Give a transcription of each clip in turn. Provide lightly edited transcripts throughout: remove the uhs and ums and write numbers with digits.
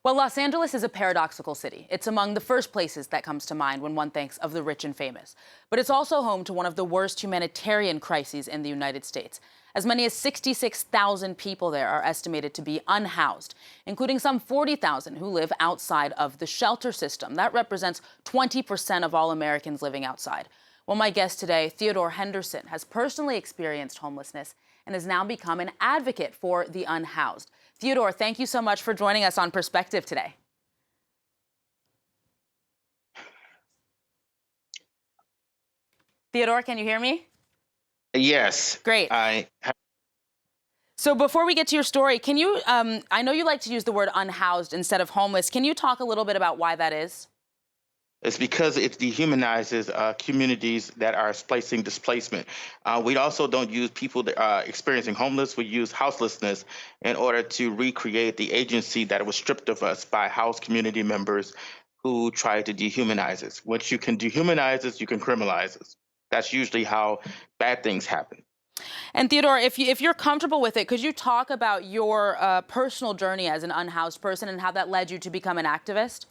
Well, Los Angeles is a paradoxical city. It's among the first places that comes to mind when one thinks of the rich and famous. But it's also home to one of the worst humanitarian crises in the United States. As many as 66,000 people there are estimated to be unhoused, including some 40,000 who live outside of the shelter system. That represents 20% of all Americans living outside. Well, my guest today, Theodore Henderson, has personally experienced homelessness and has now become an advocate for the unhoused. Theodore, thank you so much for joining us on Perspective today. Theodore, can you hear me? Yes. Great. So before we get to your story, can you, I know you like to use the word unhoused instead of homeless. Can you talk a little bit about why that is? It's because it dehumanizes communities that are facing displacement. We also don't use people that are experiencing homeless. We use houselessness in order to recreate the agency that was stripped of us by house community members who try to dehumanize us. Once you can dehumanize us, you can criminalize us. That's usually how bad things happen. And Theodore, if you're comfortable with it, could you talk about your personal journey as an unhoused person and how that led you to become an activist?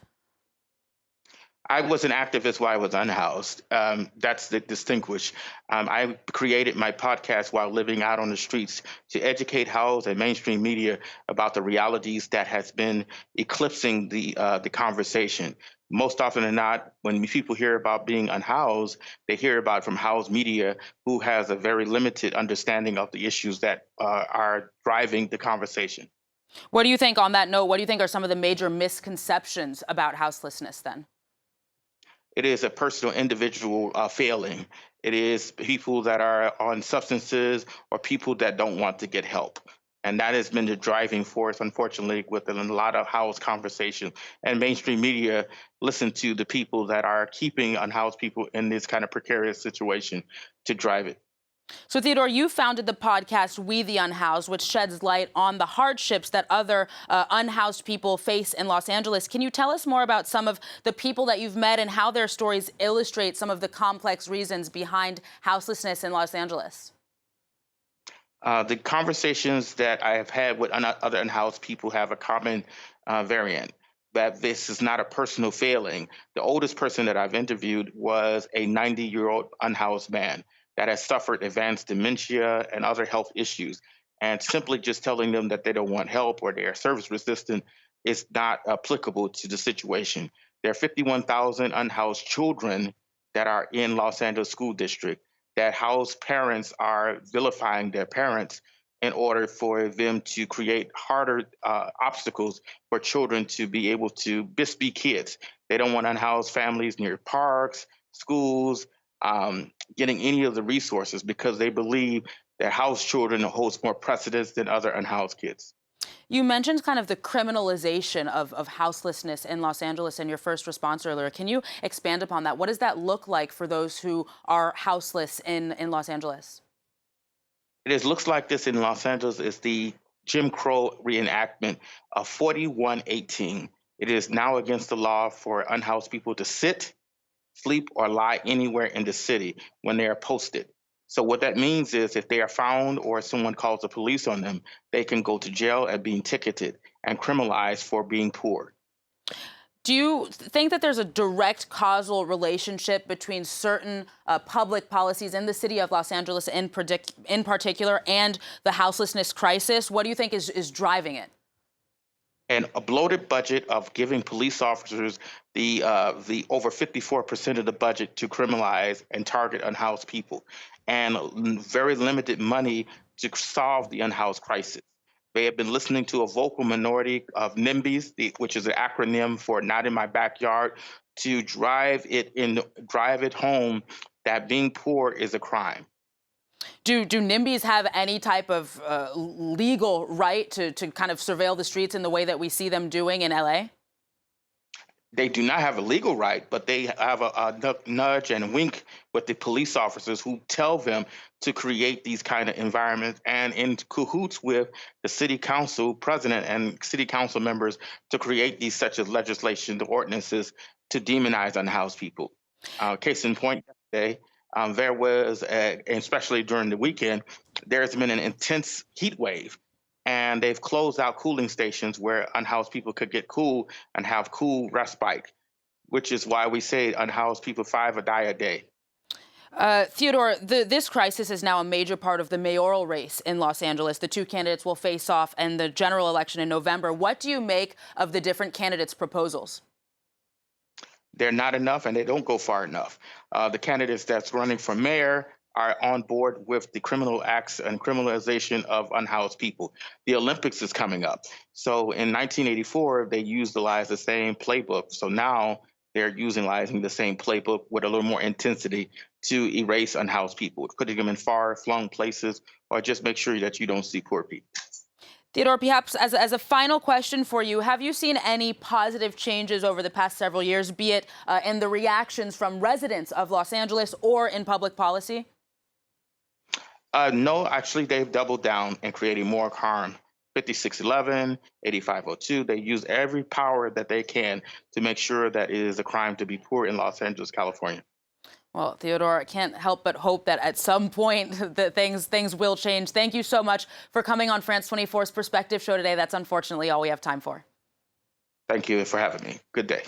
I was an activist while I was unhoused. That's the distinguish. I created my podcast while living out on the streets to educate house and mainstream media about the realities that has been eclipsing the conversation. Most often than not, when people hear about being unhoused, they hear about from house media, who has a very limited understanding of the issues that are driving the conversation. What do you think on that note? What do you think are some of the major misconceptions about houselessness then? It is a personal individual failing. It is people that are on substances or people that don't want to get help. And that has been the driving force, unfortunately, within a lot of house conversation. And mainstream media listen to the people that are keeping unhoused people in this kind of precarious situation to drive it. So, Theodore, you founded the podcast We the Unhoused, which sheds light on the hardships that other unhoused people face in Los Angeles. Can you tell us more about some of the people that you've met and how their stories illustrate some of the complex reasons behind houselessness in Los Angeles? The conversations that I have had with other unhoused people have a common variant, that this is not a personal failing. The oldest person that I've interviewed was a 90-year-old unhoused man that has suffered advanced dementia and other health issues. And simply just telling them that they don't want help or they are service resistant is not applicable to the situation. There are 51,000 unhoused children that are in Los Angeles School District, that house parents are vilifying their parents in order for them to create harder obstacles for children to be able to just be kids. They don't want unhoused families near parks, schools, getting any of the resources because they believe that house children holds more precedence than other unhoused kids. You mentioned kind of the criminalization of houselessness in Los Angeles in your first response earlier. Can you expand upon that? What does that look like for those who are houseless in Los Angeles? Looks like this in Los Angeles is the Jim Crow reenactment of 4118. It is now against the law for unhoused people to sit, sleep, or lie anywhere in the city when they are posted. So what that means is if they are found or someone calls the police on them, they can go to jail and being ticketed and criminalized for being poor. Do you think that there's a direct causal relationship between certain public policies in the city of Los Angeles in particular and the houselessness crisis? What do you think is driving it? And a bloated budget of giving police officers the over 54% of the budget to criminalize and target unhoused people, and very limited money to solve the unhoused crisis. They have been listening to a vocal minority of nimbies, which is an acronym for "Not in My Backyard," to drive it home that being poor is a crime. Do nimbies have any type of legal right to kind of surveil the streets in the way that we see them doing in LA? They do not have a legal right, but they have a nudge and wink with the police officers who tell them to create these kind of environments, and in cahoots with the city council president and city council members to create these such as legislation, the ordinances to demonize unhoused people. Case in point, yesterday, there was, especially during the weekend, there's been an intense heat wave and they've closed out cooling stations where unhoused people could get cool and have cool respite, which is why we say unhoused people 5 or die a day. Theodore, this crisis is now a major part of the mayoral race in Los Angeles. The two candidates will face off in the general election in November. What do you make of the different candidates' proposals? They're not enough and they don't go far enough. The candidates that's running for mayor are on board with the criminal acts and criminalization of unhoused people. The Olympics is coming up. So in 1984, they utilized the same playbook. So now they're utilizing the same playbook with a little more intensity to erase unhoused people, putting them in far-flung places, or just make sure that you don't see poor people. Theodore, perhaps as a final question for you, have you seen any positive changes over the past several years, be it in the reactions from residents of Los Angeles or in public policy? No, actually, they've doubled down in creating more harm. 5611, 8502, they use every power that they can to make sure that it is a crime to be poor in Los Angeles, California. Well, Theodore, I can't help but hope that at some point that things will change. Thank you so much for coming on France 24's Perspective Show today. That's unfortunately all we have time for. Thank you for having me. Good day.